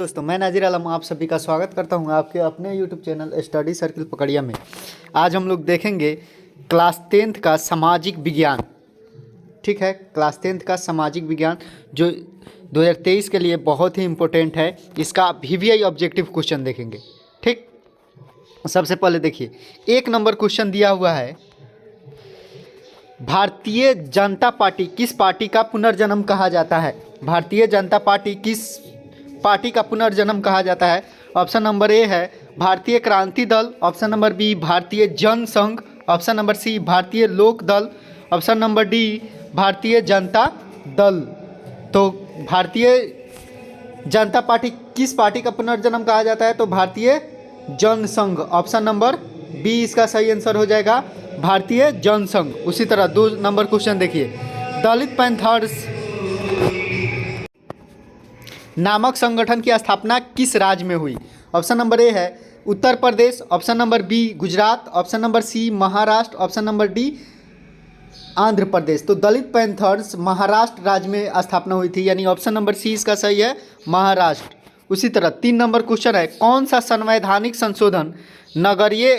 दोस्तों, मैं नाजिर आलम आप सभी का स्वागत करता हूं आपके अपने यूट्यूब चैनल स्टडी सर्किल पकड़िया में। आज हम लोग देखेंगे क्लास 10th का सामाजिक विज्ञान। ठीक है, क्लास 10th का सामाजिक विज्ञान जो 2023 के लिए बहुत ही इम्पोर्टेंट है। इसका वीवीआई ऑब्जेक्टिव क्वेश्चन देखेंगे। ठीक, सबसे पहले देखिए, 1 नंबर क्वेश्चन दिया हुआ है, भारतीय जनता पार्टी किस पार्टी का पुनर्जन्म कहा जाता है? भारतीय जनता पार्टी किस पार्टी का पुनर्जन्म कहा जाता है? ऑप्शन नंबर ए है भारतीय Kranti Dal, option number B भारतीय जनसंघ, ऑप्शन नंबर सी भारतीय लोक दल, option number D Bharatiya Janata Dal. तो भारतीय जनता पार्टी किस पार्टी का पुनर्जन्म कहा जाता है? तो भारतीय जनसंघ, ऑप्शन नंबर बी इसका सही आंसर हो जाएगा, भारतीय जनसंघ। उसी तरह 2 नंबर क्वेश्चन देखिए, दलित पैंथर्स नामक संगठन की स्थापना किस राज्य में हुई? ऑप्शन नंबर ए है Uttar Pradesh, option number B Gujarat, option number C Maharashtra, option number D Andhra Pradesh. तो दलित पैंथर्स महाराष्ट्र राज्य में स्थापना हुई थी, यानी ऑप्शन नंबर सी इसका सही है, महाराष्ट्र। उसी तरह 3 नंबर क्वेश्चन है, कौन सा संवैधानिक संशोधन नगरीय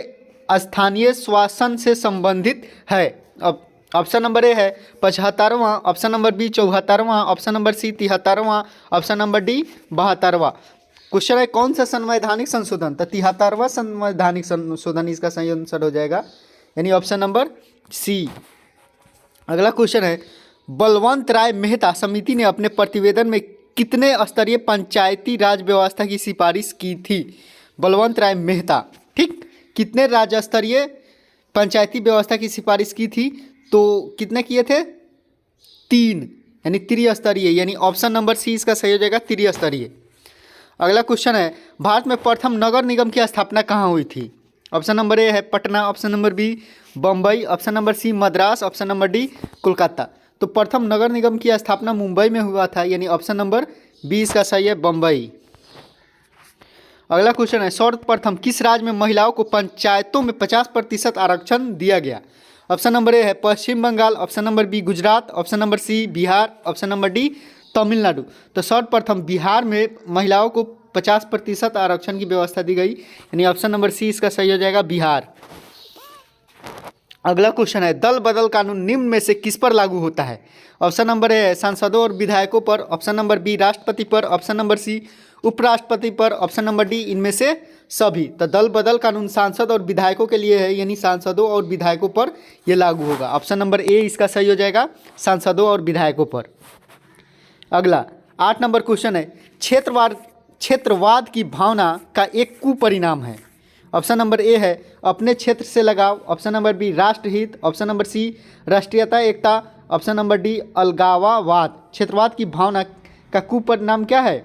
स्थानीय शासन से संबंधित है? अब ऑप्शन नंबर ए है 75वां, ऑप्शन नंबर बी 74वां, ऑप्शन नंबर सी 73वां, ऑप्शन नंबर डी 72वां। क्वेश्चन है कौन सा संवैधानिक संशोधन? तो 73वां संवैधानिक संशोधन इसका सही आंसर हो जाएगा, यानी ऑप्शन नंबर सी। अगला क्वेश्चन है, बलवंत राय मेहता समिति ने अपने प्रतिवेदन में कितने स्तरीय पंचायती राज व्यवस्था की सिफारिश की थी? बलवंत राय मेहता, ठीक, कितने राज्य स्तरीय पंचायती व्यवस्था की सिफारिश की थी? तो कितने किए थे? 3, यानी त्रिस्तरीय, यानी ऑप्शन नंबर सी इसका सही हो जाएगा, त्रिस्तरीय। अगला क्वेश्चन है, भारत में प्रथम नगर निगम की स्थापना कहाँ हुई थी? ऑप्शन नंबर ए है Patna, option number B Bombay, option number C Madras, option number D Kolkata. तो प्रथम नगर निगम की स्थापना मुंबई में हुआ था, यानी ऑप्शन नंबर बी इसका सही है, बम्बई। अगला क्वेश्चन है, सर्वप्रथम किस राज्य में महिलाओं को पंचायतों में 50% आरक्षण दिया गया? ऑप्शन नंबर ए है Paschim Bangal, option number B Gujarat, option number C Bihar, option number D Tamil Nadu. तो सर्वप्रथम बिहार में महिलाओं को 50% आरक्षण की व्यवस्था दी गई, यानी ऑप्शन नंबर सी इसका सही हो जाएगा, बिहार। अगला क्वेश्चन है, दल बदल कानून निम्न में से किस पर लागू होता है? ऑप्शन नंबर ए है सांसदों और विधायकों पर, ऑप्शन नंबर बी राष्ट्रपति पर, ऑप्शन नंबर सी उपराष्ट्रपति पर, ऑप्शन नंबर डी इनमें से सभी। तो दल बदल कानून सांसद और विधायकों के लिए है, यानी सांसदों और विधायकों पर यह लागू होगा। ऑप्शन नंबर ए इसका सही हो जाएगा, सांसदों और विधायकों पर। अगला 8 नंबर क्वेश्चन है, क्षेत्रवाद की भावना का एक कुपरिणाम है। ऑप्शन नंबर ए है अपने क्षेत्र से लगाव, ऑप्शन नंबर बी राष्ट्रहित, ऑप्शन नंबर सी राष्ट्रीयता एकता, ऑप्शन नंबर डी अलगाववाद। क्षेत्रवाद की भावना का कुपरिणाम क्या है?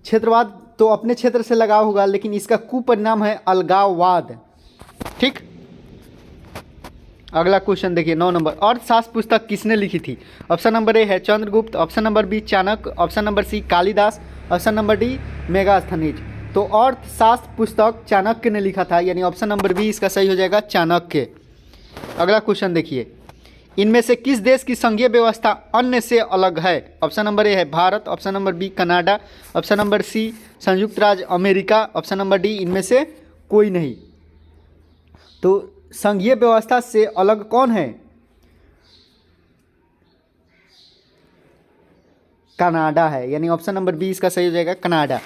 क्षेत्रवाद तो अपने क्षेत्र से लगाव होगा, लेकिन इसका कुपरिणाम है अलगाववाद। ठीक, अगला क्वेश्चन देखिए 9 नंबर, अर्थशास्त्र पुस्तक किसने लिखी थी? ऑप्शन नंबर ए है Chandragupta, option number B Chanakya, option number C Kalidas, option number D Megasthenes. तो अर्थशास्त्र पुस्तक चाणक्य ने लिखा था, यानी ऑप्शन नंबर बी इसका सही हो जाएगा, चाणक्य। अगला क्वेश्चन देखिए, इनमें से किस देश की संघीय व्यवस्था अन्य से अलग है? ऑप्शन नंबर ए है Bharat, option number B Canada, option number C संयुक्त राज्य अमेरिका, ऑप्शन नंबर डी इनमें से कोई नहीं। तो संघीय व्यवस्था से अलग कौन है? कनाडा है, यानी ऑप्शन नंबर बी इसका सही हो जाएगा, कनाडा।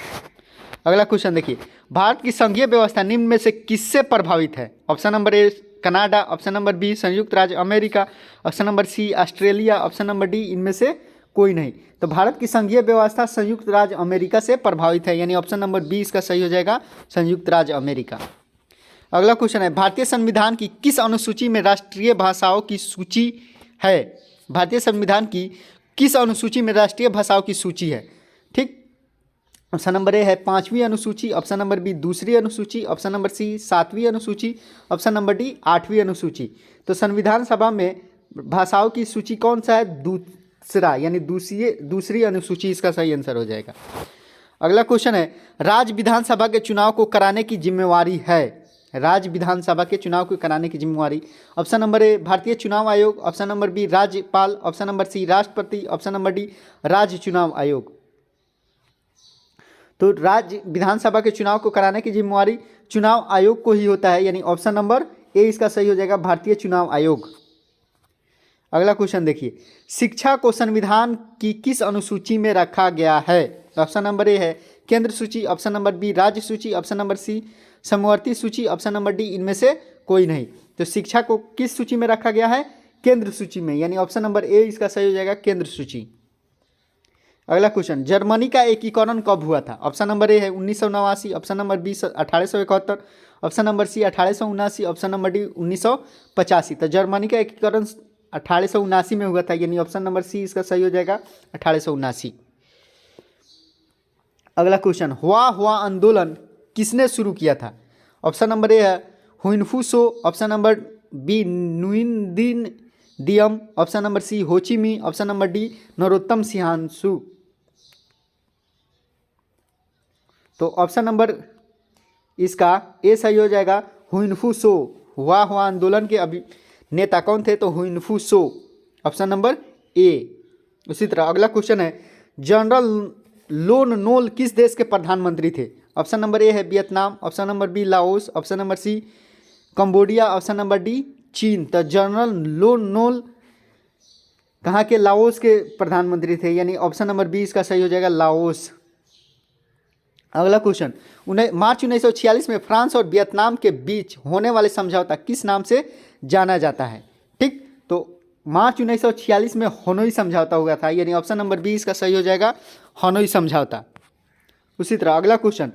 अगला क्वेश्चन देखिए, भारत की संघीय व्यवस्था निम्न में से किससे प्रभावित है? Option number A Canada, option number B संयुक्त राज्य America, option number C Australia, option number D इनमें से कोई नहीं। तो भारत की संघीय व्यवस्था संयुक्त राज्य अमेरिका से प्रभावित है, यानी ऑप्शन नंबर बी इसका सही हो जाएगा, संयुक्त राज्य अमेरिका। अगला क्वेश्चन है, भारतीय संविधान की किस अनुसूची में राष्ट्रीय भाषाओं की सूची है? भारतीय संविधान की किस अनुसूची में राष्ट्रीय भाषाओं की सूची है? ठीक, ऑप्शन नंबर ए है 5वीं अनुसूची, ऑप्शन नंबर बी दूसरी अनुसूची, ऑप्शन नंबर सी 7वीं अनुसूची, ऑप्शन नंबर डी 8वीं अनुसूची। तो संविधान सभा में भाषाओं की सूची कौन सा है? दूसरा, यानी दूसरी अनुसूची इसका सही आंसर हो जाएगा। अगला क्वेश्चन है, राज्य विधानसभा के चुनाव को कराने की जिम्मेवारी है? राज्य विधानसभा के चुनाव को कराने की जिम्मेवारी, ऑप्शन नंबर ए भारतीय चुनाव आयोग, ऑप्शन नंबर बी राज्यपाल, ऑप्शन नंबर सी राष्ट्रपति, ऑप्शन नंबर डी राज्य चुनाव आयोग। तो राज्य विधानसभा के चुनाव को कराने की जिम्मेवारी चुनाव आयोग को ही होता है, यानी ऑप्शन नंबर ए इसका सही हो जाएगा, भारतीय चुनाव आयोग। अगला क्वेश्चन देखिए, शिक्षा को संविधान की किस अनुसूची में रखा गया है? ऑप्शन नंबर ए है केंद्र सूची, ऑप्शन नंबर बी राज्य सूची, ऑप्शन नंबर सी समवर्ती सूची, ऑप्शन नंबर डी इनमें से कोई नहीं। तो शिक्षा को किस सूची में रखा गया है? केंद्र सूची में, यानी ऑप्शन नंबर ए इसका सही हो जाएगा, केंद्र सूची। अगला क्वेश्चन, जर्मनी का एकीकरण कब हुआ था? ऑप्शन नंबर ए है 1989, option number B 1871, option number C 1879, option number D 1985। तो जर्मनी का एकीकरण 1879 में हुआ था, यानी ऑप्शन नंबर सी इसका सही हो जाएगा, 1879। अगला क्वेश्चन, हुआ आंदोलन किसने शुरू किया था? ऑप्शन नंबर ए है Huynh Phu So, option number B नुइन Dinh Diem, option number C Ho Chi Minh, option number D Narottam Sinhanshu. तो ऑप्शन नंबर इसका ए सही हो जाएगा, हुइनफू सो। हुआ आंदोलन के अभी नेता कौन थे? तो हुइनफू सो, ऑप्शन नंबर ए। उसी तरह अगला क्वेश्चन है, जनरल लोन नोल किस देश के प्रधानमंत्री थे? ऑप्शन नंबर ए है Vietnam, option number B Laos, option number C Cambodia, option number D चीन। तो जनरल लोन नोल कहाँ के? लाओस के प्रधानमंत्री थे, यानी ऑप्शन नंबर बी इसका सही हो जाएगा, लाओस। अगला क्वेश्चन, मार्च 1946 में फ्रांस और वियतनाम के बीच होने वाले समझौता किस नाम से जाना जाता है? ठीक, तो मार्च 1946 में हनोई समझौता हुआ था, यानी ऑप्शन नंबर बी इसका सही हो जाएगा, हनोई समझौता। उसी तरह अगला क्वेश्चन,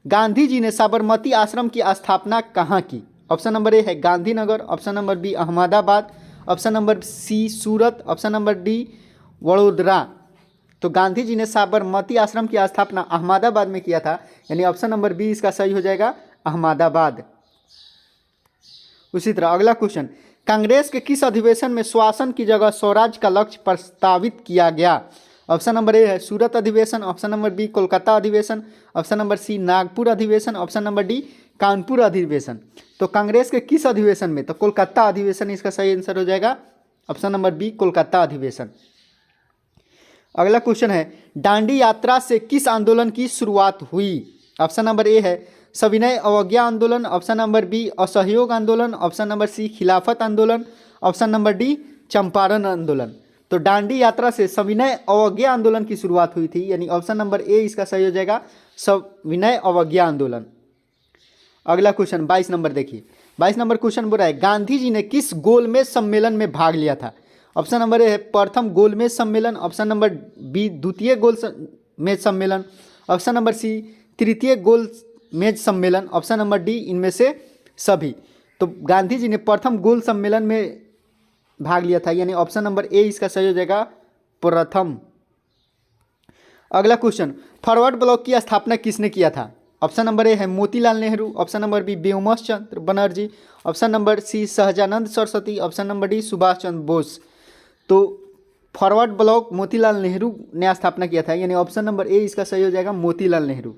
गांधी जी ने साबरमती आश्रम की स्थापना कहाँ की? ऑप्शन नंबर ए है Gandhinagar, option number B Ahmedabad, option number C Surat, option number D Vadodara. तो गांधी जी ने साबरमती आश्रम की स्थापना अहमदाबाद में किया था, यानी ऑप्शन नंबर बी इसका सही हो जाएगा, अहमदाबाद। उसी तरह अगला क्वेश्चन, कांग्रेस के किस अधिवेशन में शासन की जगह स्वराज का लक्ष्य प्रस्तावित किया गया? ऑप्शन नंबर ए है सूरत अधिवेशन, ऑप्शन नंबर बी कोलकाता अधिवेशन, ऑप्शन नंबर सी नागपुर अधिवेशन, ऑप्शन नंबर डी कानपुर अधिवेशन। तो कांग्रेस के किस अधिवेशन में? तो कोलकाता अधिवेशन इसका सही आंसर हो जाएगा, ऑप्शन नंबर बी कोलकाता अधिवेशन। अगला क्वेश्चन है, दांडी यात्रा से किस आंदोलन की शुरुआत हुई? ऑप्शन नंबर ए है सविनय अवज्ञा आंदोलन, ऑप्शन नंबर बी असहयोग आंदोलन, ऑप्शन नंबर सी खिलाफत आंदोलन, ऑप्शन नंबर डी चंपारण आंदोलन। तो दांडी यात्रा से सविनय अवज्ञा आंदोलन की शुरुआत हुई थी, यानी ऑप्शन नंबर ए इसका सही हो जाएगा, सविनय अवज्ञा आंदोलन। अगला क्वेश्चन 22 नंबर देखिए, 22 नंबर क्वेश्चन बोल रहा है, गांधी जी ने किस गोलमेज सम्मेलन में भाग लिया था? ऑप्शन नंबर ए है प्रथम गोलमेज सम्मेलन, ऑप्शन नंबर बी द्वितीय गोलमेज सम्मेलन, ऑप्शन नंबर सी तृतीय गोलमेज सम्मेलन, ऑप्शन नंबर डी इनमें से सभी। तो गांधी जी ने प्रथम गोल सम्मेलन में भाग लिया था, यानी ऑप्शन नंबर ए इसका सही हो जाएगा, प्रथम। अगला क्वेश्चन, फॉरवर्ड ब्लॉक की स्थापना किसने किया था? ऑप्शन नंबर ए है Motilal Nehru, option number B Vyomesh Chandra Banerjee, option number C Sahajanand Saraswati, option number D Subhash Chandra Bose. तो फॉरवर्ड ब्लॉक मोतीलाल नेहरू ने स्थापना किया था, यानी ऑप्शन नंबर ए इसका सही हो जाएगा, मोतीलाल नेहरू।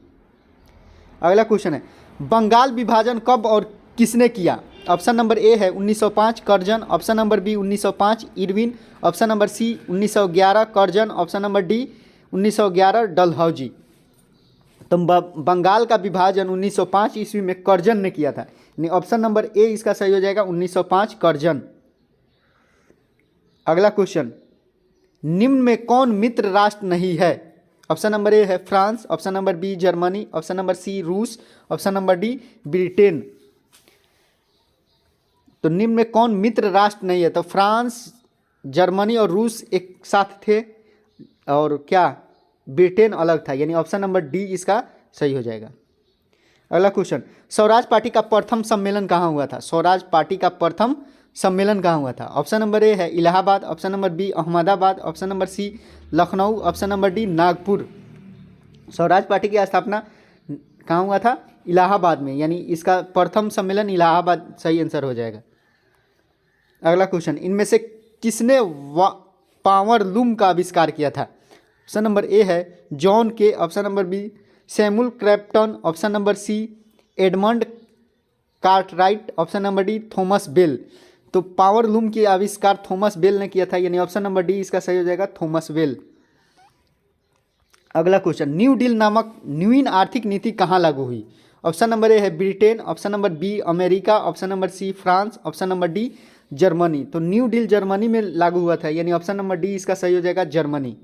अगला क्वेश्चन है, बंगाल विभाजन कब और किसने किया? ऑप्शन नंबर ए है 1905 Curzon, option number B 1905 Irwin, option number C 1911 Curzon, option number D 1911 Dalhousie. तो बंगाल का विभाजन 1905 ईस्वी में कर्जन ने किया था, यानी ऑप्शन नंबर ए इसका सही हो जाएगा, 1905 कर्जन। अगला क्वेश्चन, निम्न में कौन मित्र राष्ट्र नहीं है? ऑप्शन नंबर ए है France, option number B Germany, option number C रूस, ऑप्शन नंबर डी ब्रिटेन। तो निम्न में कौन मित्र राष्ट्र नहीं है? तो फ्रांस, जर्मनी और रूस एक साथ थे, और क्या ब्रिटेन अलग था, यानी ऑप्शन नंबर डी इसका सही हो जाएगा। अगला क्वेश्चन, स्वराज पार्टी का प्रथम सम्मेलन कहाँ हुआ था? स्वराज पार्टी का प्रथम सम्मेलन कहाँ हुआ था? ऑप्शन नंबर ए है Allahabad, option number B Ahmedabad, option number C Lucknow, option number D Nagpur. Swaraj party की स्थापना कहाँ हुआ था? इलाहाबाद में, यानी इसका प्रथम सम्मेलन इलाहाबाद सही आंसर हो जाएगा। अगला क्वेश्चन, इनमें से किसने पावर लूम का आविष्कार किया था? ऑप्शन नंबर ए है John Kay, option number B Samuel Crompton, option number C Edmund Cartwright, option number D Thomas Bell. तो पावर लूम की आविष्कार थॉमस बेल ने किया था, यानी ऑप्शन नंबर डी इसका सही हो जाएगा, थॉमस बेल। अगला क्वेश्चन, न्यू डील नामक नवीन आर्थिक नीति कहाँ लागू हुई? ऑप्शन नंबर ए है Britain, option number B America, option number C France, option number D Germany. तो न्यू डील जर्मनी में लागू हुआ था, यानी ऑप्शन नंबर डी इसका सही हो जाएगा, जर्मनी।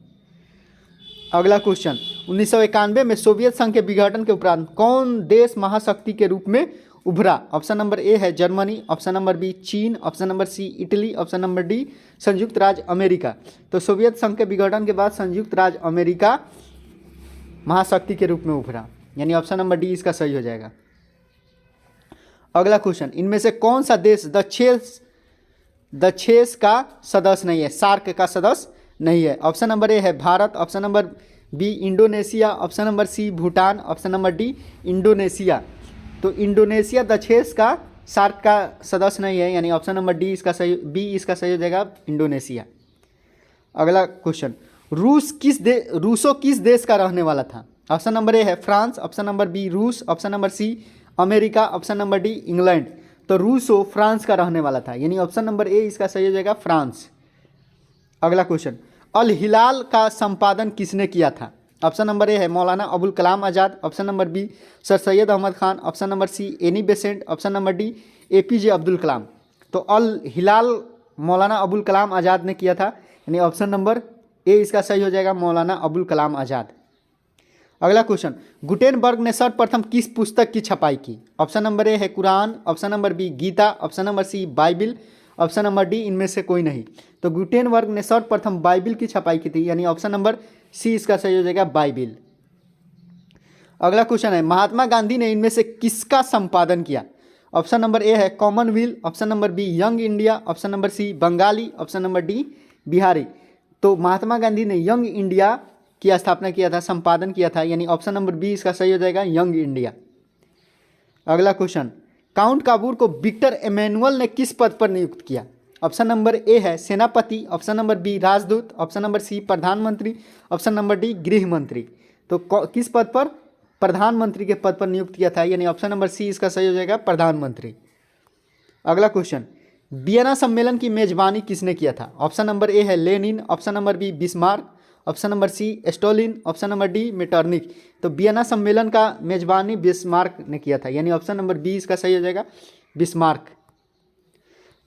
अगला क्वेश्चन, 1991 में सोवियत संघ के विघटन के उपरांत कौन देश महाशक्ति के रूप में उभरा? ऑप्शन नंबर ए है जर्मनी, ऑप्शन नंबर बी चीन, option number C Italy, option number D संयुक्त राज्य अमेरिका। तो सोवियत संघ के विघटन के बाद संयुक्त राज्य अमेरिका महाशक्ति के रूप में उभरा, यानी ऑप्शन नंबर डी इसका सही हो जाएगा। अगला क्वेश्चन, इनमें से कौन सा देश द छह का सदस्य नहीं है, सार्क का सदस्य नहीं है? ऑप्शन नंबर ए है Bharat, option number B Indonesia, option number C Bhutan, option number D Indonesia. तो इंडोनेशिया द छह का सार्क का सदस्य नहीं है, यानी ऑप्शन नंबर डी इसका सही, बी इसका सही हो जाएगा, इंडोनेशिया। अगला क्वेश्चन, रूसो किस देश का रहने वाला था? ऑप्शन नंबर ए है फ्रांस, ऑप्शन नंबर बी रूस, option number C America, option number D England. तो रूसो फ्रांस का रहने वाला था, यानी ऑप्शन नंबर ए इसका सही हो जाएगा, फ्रांस। अगला क्वेश्चन, अल हिलाल का संपादन किसने किया था? ऑप्शन नंबर ए है Maulana Abul Kalam Azad, option number B sir Syed Ahmad Khan, option number C Annie Besant, option number D APJ Abdul Kalam. तो अल हिलाल मौलाना अबुल कलाम आज़ाद ने किया था, यानी ऑप्शन नंबर ए इसका सही हो जाएगा, मौलाना अबुल कलाम आज़ाद। अगला क्वेश्चन, गुटेनबर्ग ने सर्वप्रथम किस पुस्तक की छपाई की? ऑप्शन नंबर ए है कुरान, option number B Gita, option number C Bible, option number D इनमें से कोई नहीं। तो गुटेनबर्ग ने सर्वप्रथम बाइबिल की छपाई की थी, यानी ऑप्शन नंबर सी इसका सही हो जाएगा, बाइबिल। अगला क्वेश्चन है, महात्मा गांधी ने इनमें से किसका संपादन किया? ऑप्शन नंबर ए है Commonwealth, option number B Young India, option number C Bengali, option number D Bihari. तो महात्मा गांधी ने यंग इंडिया की स्थापना किया था, संपादन किया था, यानी ऑप्शन नंबर बी इसका सही हो जाएगा, यंग इंडिया। अगला क्वेश्चन, काउंट काबूर को विक्टर एमेनुअल ने किस पद पर नियुक्त किया? ऑप्शन नंबर ए है सेनापति, ऑप्शन नंबर बी राजदूत, ऑप्शन नंबर सी प्रधानमंत्री, ऑप्शन नंबर डी गृह मंत्री। तो किस पद पर? प्रधानमंत्री के पद पर नियुक्त किया था, यानी ऑप्शन नंबर सी इसका सही हो जाएगा, प्रधानमंत्री। अगला क्वेश्चन, वियना सम्मेलन की मेजबानी किसने किया था? ऑप्शन नंबर ए है Lenin, option number B Bismarck, option number C Stalin, option number D Metternich. तो वियना सम्मेलन का मेजबानी बिस्मार्क ने किया था, यानी ऑप्शन नंबर बी इसका सही हो जाएगा, बिस्मार्क।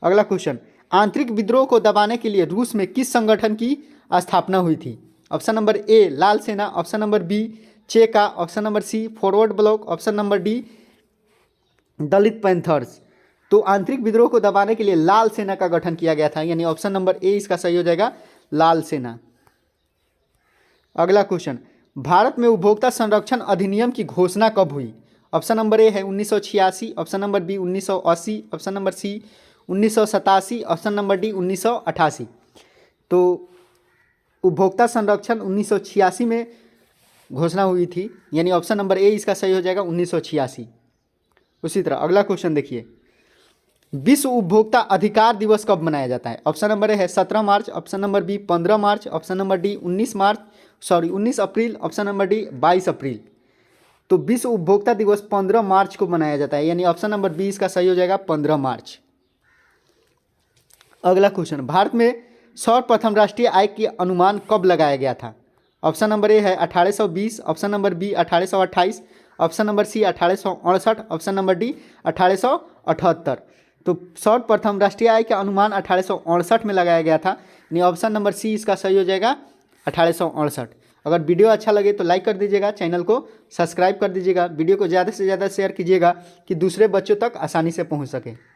अगला क्वेश्चन, आंतरिक विद्रोह को दबाने के लिए रूस में किस संगठन की स्थापना हुई थी? ऑप्शन नंबर ए लाल सेना, option number B Cheka, option number C Forward Bloc, option number D Dalit Panthers. तो आंतरिक विद्रोह को दबाने के लिए लाल सेना का गठन किया गया था, यानी ऑप्शन नंबर ए इसका सही हो जाएगा, लाल सेना। अगला क्वेश्चन, भारत में उपभोक्ता संरक्षण अधिनियम की घोषणा कब हुई? ऑप्शन नंबर ए है 1986, option number B 1980, option number C 1987, option number D 1988। तो उपभोक्ता संरक्षण 1986 में घोषणा हुई थी, यानी ऑप्शन नंबर ए इसका सही हो जाएगा, 1986। उसी तरह अगला क्वेश्चन देखिए, विश्व उपभोक्ता अधिकार दिवस कब मनाया जाता है? ऑप्शन नंबर ए है 17 मार्च, ऑप्शन नंबर बी 15 मार्च, ऑप्शन नंबर डी 19 अप्रैल, ऑप्शन नंबर डी 22 अप्रैल। तो विश्व उपभोक्ता दिवस 15 मार्च को मनाया जाता है, यानी ऑप्शन नंबर बी इसका सही हो जाएगा, 15 मार्च। अगला क्वेश्चन, भारत में सर्वप्रथम राष्ट्रीय आय की अनुमान कब लगाया गया था? ऑप्शन नंबर ए है 1820, option number B 1828, option number C 1868, option number D 1878। तो सर्वप्रथम राष्ट्रीय आय का अनुमान 1868 में लगाया गया था, यानी ऑप्शन नंबर सी इसका सही हो जाएगा, 1868। अगर वीडियो अच्छा लगे तो लाइक कर दीजिएगा, चैनल को सब्सक्राइब कर दीजिएगा, वीडियो को ज़्यादा से ज़्यादा शेयर कीजिएगा कि दूसरे बच्चों तक आसानी से पहुंच सके।